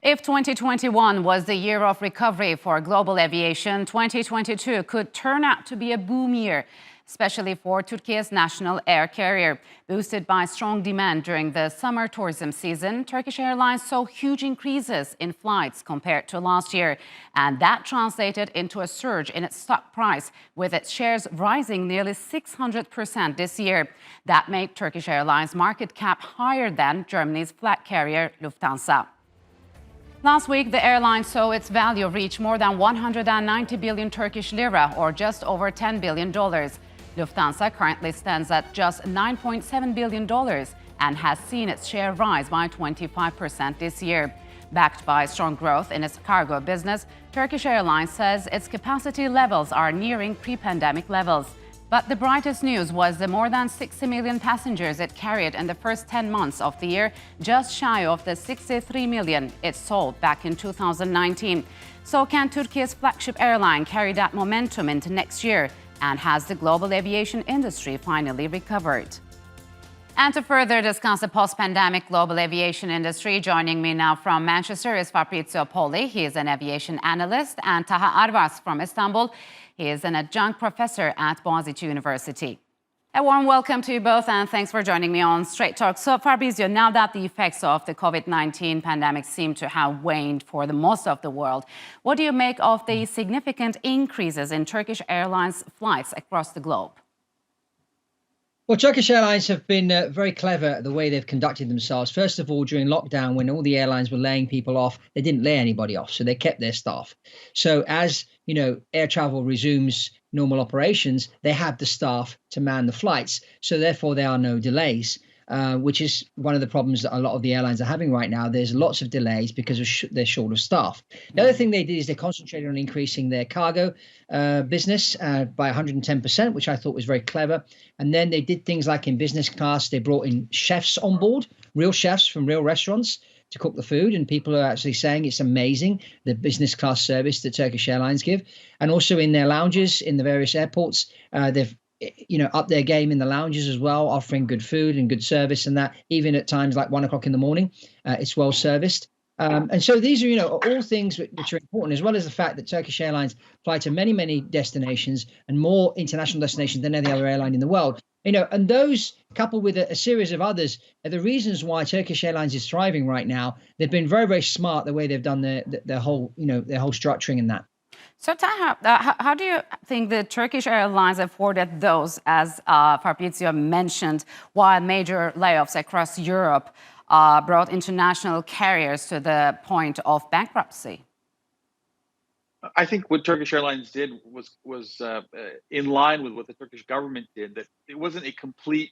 If 2021 was the year of recovery for global aviation, 2022 could turn out to be a boom year, especially for Turkiye's national air carrier. Boosted by strong demand during the summer tourism season, Turkish Airlines saw huge increases in flights compared to last year. And that translated into a surge in its stock price, with its shares rising nearly 600% this year. That made Turkish Airlines' market cap higher than Germany's flag carrier Lufthansa. Last week, the airline saw its value reach more than 190 billion Turkish lira, or just over $10 billion. Lufthansa currently stands at just $9.7 billion and has seen its share rise by 25% this year. Backed by strong growth in its cargo business, Turkish Airlines says its capacity levels are nearing pre-pandemic levels. But the brightest news was the more than 60 million passengers it carried in the first 10 months of the year, just shy of the 63 million it sold back in 2019. So can Turkiye's flagship airline carry that momentum into next year? And has the global aviation industry finally recovered? And to further discuss the post-pandemic global aviation industry, joining me now from Manchester is Fabrizio Poli. He is an aviation analyst, and Taha Arvas from Istanbul. He is an adjunct professor at Boğaziçi University. A warm welcome to you both, and thanks for joining me on Straight Talk. So, Fabrizio, now that the effects of the COVID-19 pandemic seem to have waned for the most of the world, what do you make of the significant increases in Turkish Airlines flights across the globe? Well, Turkish Airlines have been very clever at the way they've conducted themselves. First of all, during lockdown, when all the airlines were laying people off, they didn't lay anybody off, so they kept their staff. So as air travel resumes normal operations, they have the staff to man the flights. So therefore, there are no delays, which is one of the problems that a lot of the airlines are having right now. There's lots of delays because they're short of staff. The other thing they did is they concentrated on increasing their cargo business by 110%, which I thought was very clever. And then they did things like in business class, they brought in chefs on board, real chefs from real restaurants to cook the food. And people are actually saying it's amazing, the business class service that Turkish Airlines give. And also in their lounges in the various airports, they've up their game in the lounges as well, offering good food and good service, and that even at times like 1 o'clock in the morning, it's well serviced. And so these are, all things which are important, as well as the fact that Turkish Airlines fly to many, many destinations and more international destinations than any other airline in the world. And those, coupled with a series of others, are the reasons why Turkish Airlines is thriving right now. They've been very, very smart the way they've done their whole, their whole structuring in that. So, Taha, how do you think the Turkish Airlines afforded those, as Fabrizio mentioned, while major layoffs across Europe brought international carriers to the point of bankruptcy? I think what Turkish Airlines did was in line with what the Turkish government did, that it wasn't a complete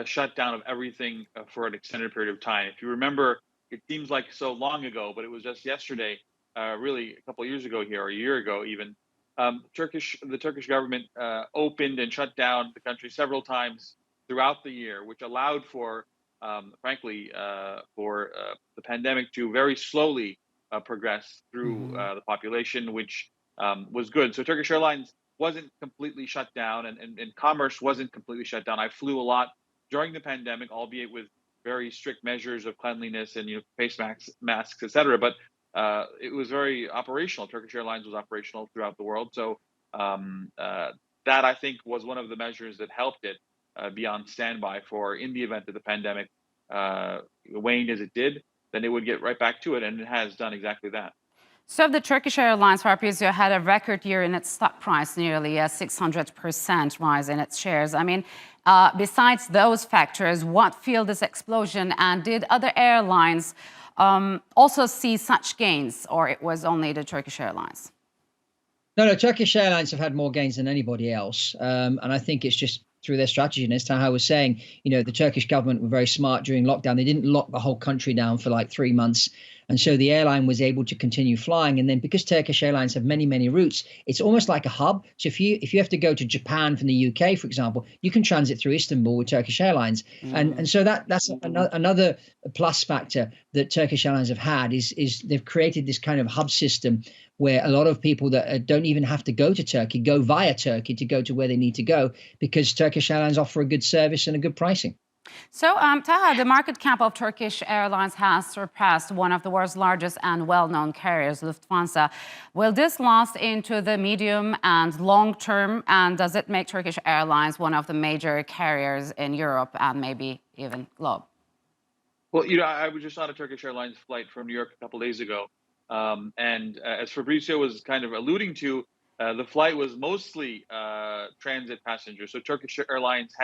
shutdown of everything for an extended period of time. If you remember, it seems like so long ago, but it was just yesterday, really a couple of years ago here, or a year ago even, the Turkish government opened and shut down the country several times throughout the year, which allowed for, frankly, for the pandemic to very slowly progress through the population, which was good. So Turkish Airlines wasn't completely shut down, and commerce wasn't completely shut down. I flew a lot during the pandemic, albeit with very strict measures of cleanliness and face masks, etc. But it was very operational. Turkish Airlines was operational throughout the world. So that, I think, was one of the measures that helped it be on standby for, in the event that the pandemic waned as it did, then it would get right back to it, and it has done exactly that. So the Turkish Airlines, Fabrizio, had a record year in its stock price, nearly a 600% rise in its shares. I mean, besides those factors, what fueled this explosion? And did other airlines also see such gains, or it was only the Turkish Airlines? No, Turkish Airlines have had more gains than anybody else. And I think it's just through their strategy. And as Taha was saying, the Turkish government were very smart during lockdown. They didn't lock the whole country down for like 3 months. And so the airline was able to continue flying. And then because Turkish Airlines have many, many routes, it's almost like a hub. So if you have to go to Japan from the UK, for example, you can transit through Istanbul with Turkish Airlines. And so that's another plus factor that Turkish Airlines have had is they've created this kind of hub system where a lot of people that don't even have to go to Turkey go via Turkey to go to where they need to go, because Turkish Airlines offer a good service and a good pricing. So, Taha, the market cap of Turkish Airlines has surpassed one of the world's largest and well-known carriers, Lufthansa. Will this last into the medium and long term? And does it make Turkish Airlines one of the major carriers in Europe and maybe even globe? Well, I was just on a Turkish Airlines flight from New York a couple days ago, and as Fabrizio was kind of alluding to, the flight was mostly transit passengers. So Turkish Airlines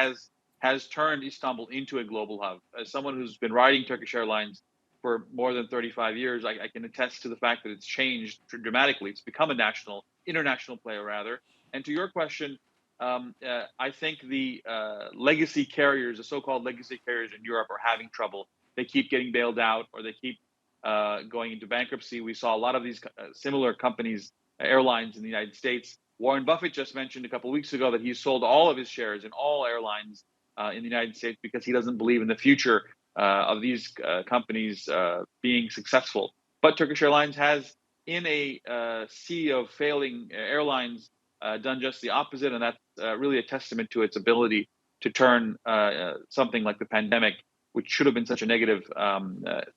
has turned Istanbul into a global hub. As someone who's been riding Turkish Airlines for more than 35 years, I can attest to the fact that it's changed dramatically. It's become a international player rather. And to your question, I think the legacy carriers, the so-called legacy carriers in Europe, are having trouble. They keep getting bailed out, or they keep going into bankruptcy. We saw a lot of these similar companies, airlines in the United States. Warren Buffett just mentioned a couple of weeks ago that he sold all of his shares in all airlines in the United States because he doesn't believe in the future of these companies being successful. But Turkish Airlines has, in a sea of failing airlines, done just the opposite, and that's really a testament to its ability to turn something like the pandemic, which should have been such a negative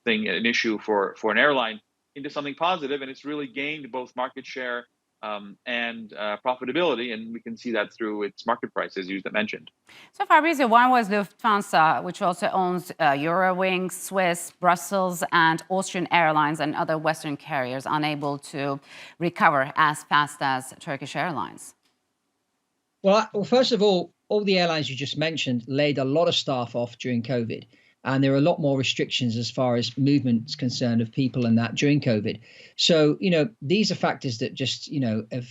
thing, an issue for an airline, into something positive. And it's really gained both market share and profitability. And we can see that through its market price, as you mentioned. So, Fabrizio, why was Lufthansa, which also owns Eurowings, Swiss, Brussels, and Austrian Airlines and other Western carriers, unable to recover as fast as Turkish Airlines? Well, first of all the airlines you just mentioned laid a lot of staff off during COVID. And there are a lot more restrictions as far as movement is concerned of people and that during COVID. So, these are factors that just, have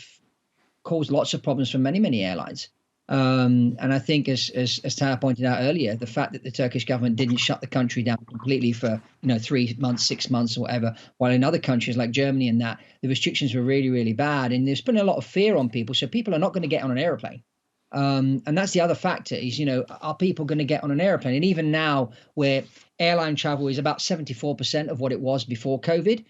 caused lots of problems for many, many airlines. And I think, as Tara pointed out earlier, the fact that the Turkish government didn't shut the country down completely for 3 months, 6 months, or whatever, while in other countries like Germany and that, the restrictions were really, really bad, and there's been a lot of fear on people. So people are not going to get on an airplane. And that's the other factor is, are people going to get on an airplane? And even now, where airline travel is about 74% of what it was before COVID,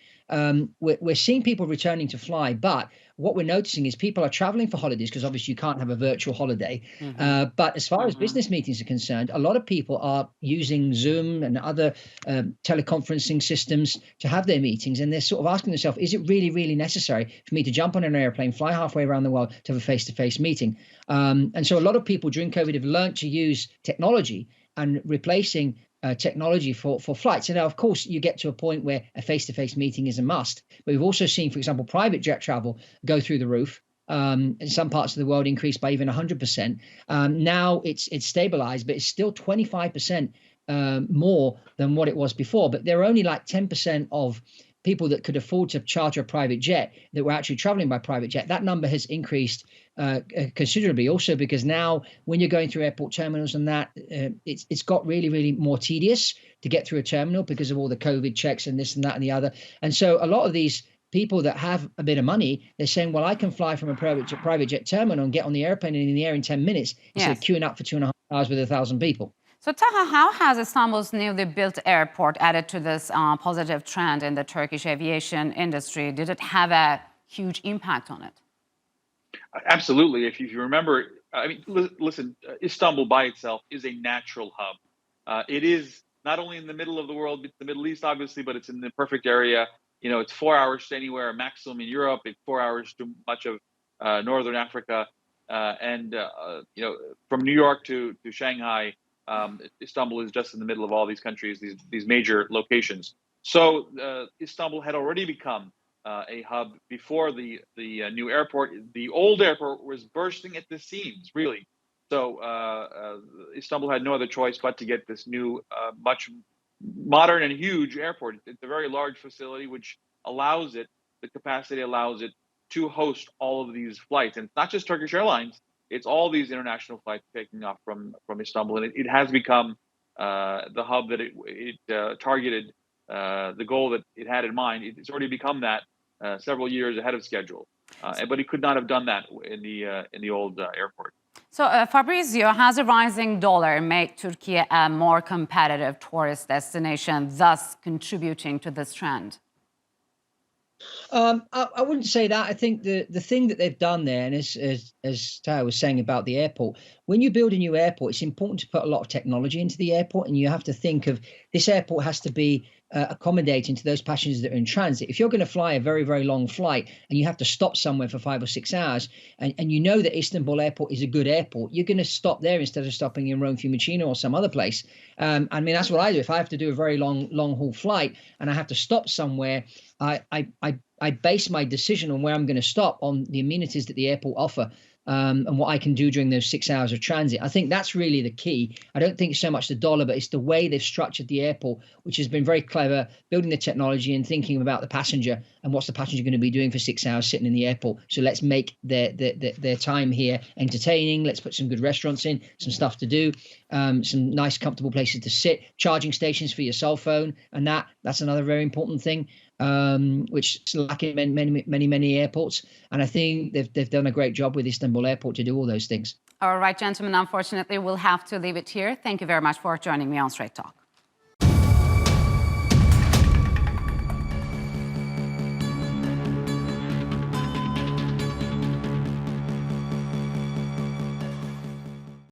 we're seeing people returning to fly. But what we're noticing is people are traveling for holidays because obviously you can't have a virtual holiday. But as far as business meetings are concerned, a lot of people are using Zoom and other teleconferencing systems to have their meetings. And they're sort of asking themselves, is it really, really necessary for me to jump on an airplane, fly halfway around the world to have a face-to-face meeting? And so a lot of people during COVID have learned to use technology and replacing technology for flights. And now, of course, you get to a point where a face-to-face meeting is a must. But we've also seen, for example, private jet travel go through the roof. In some parts of the world increased by even 100%. Now it's stabilized, but it's still 25% more than what it was before. But there are only like 10% of people that could afford to charter a private jet that were actually traveling by private jet. That number has increased considerably, also because now when you're going through airport terminals and that, it's got really, really more tedious to get through a terminal because of all the COVID checks and this and that and the other. And so a lot of these people that have a bit of money, they're saying, well, I can fly from a private jet terminal and get on the airplane and in the air in 10 minutes instead of queuing up for 2.5 hours with 1,000 people. So, Taha, how has Istanbul's newly built airport added to this positive trend in the Turkish aviation industry? Did it have a huge impact on it? Absolutely. If you remember, I mean, listen, Istanbul by itself is a natural hub. It is not only in the middle of the world, the Middle East, obviously, but it's in the perfect area. It's 4 hours to anywhere maximum in Europe. It's 4 hours to much of Northern Africa. And from New York to Shanghai, Istanbul is just in the middle of all these countries, these major locations. So Istanbul had already become a hub before the new airport. The old airport was bursting at the seams, really. So Istanbul had no other choice but to get this new, much modern and huge airport. It's a very large facility, which allows it, the capacity allows it to host all of these flights. And it's not just Turkish Airlines, it's all these international flights taking off from Istanbul. And it has become the hub that it targeted, the goal that it had in mind. It's already become that several years ahead of schedule. But it could not have done that in the old airport. So, Fabrizio, has a rising dollar made Turkey a more competitive tourist destination, thus contributing to this trend? I wouldn't say that. I think the thing that they've done there, and as Tao was saying about the airport, when you build a new airport, it's important to put a lot of technology into the airport, and you have to think of this airport has to be accommodating to those passengers that are in transit. If you're going to fly a very, very long flight and you have to stop somewhere for 5 or 6 hours, and you know that Istanbul Airport is a good airport, you're going to stop there instead of stopping in Rome Fiumicino or some other place. I mean, that's what I do. If I have to do a very long haul flight and I have to stop somewhere, I base my decision on where I'm going to stop on the amenities that the airport offer, and what I can do during those 6 hours of transit. I think that's really the key. I don't think so much the dollar, but it's the way they've structured the airport, which has been very clever, building the technology and thinking about the passenger and what's the passenger going to be doing for 6 hours sitting in the airport. So let's make their time here entertaining. Let's put some good restaurants in, some stuff to do, some nice, comfortable places to sit, charging stations for your cell phone, and that's another very important thing, which is lacking in many airports. And I think they've done a great job with Istanbul Airport to do all those things. All right, gentlemen, unfortunately, we'll have to leave it here. Thank you very much for joining me on Straight Talk.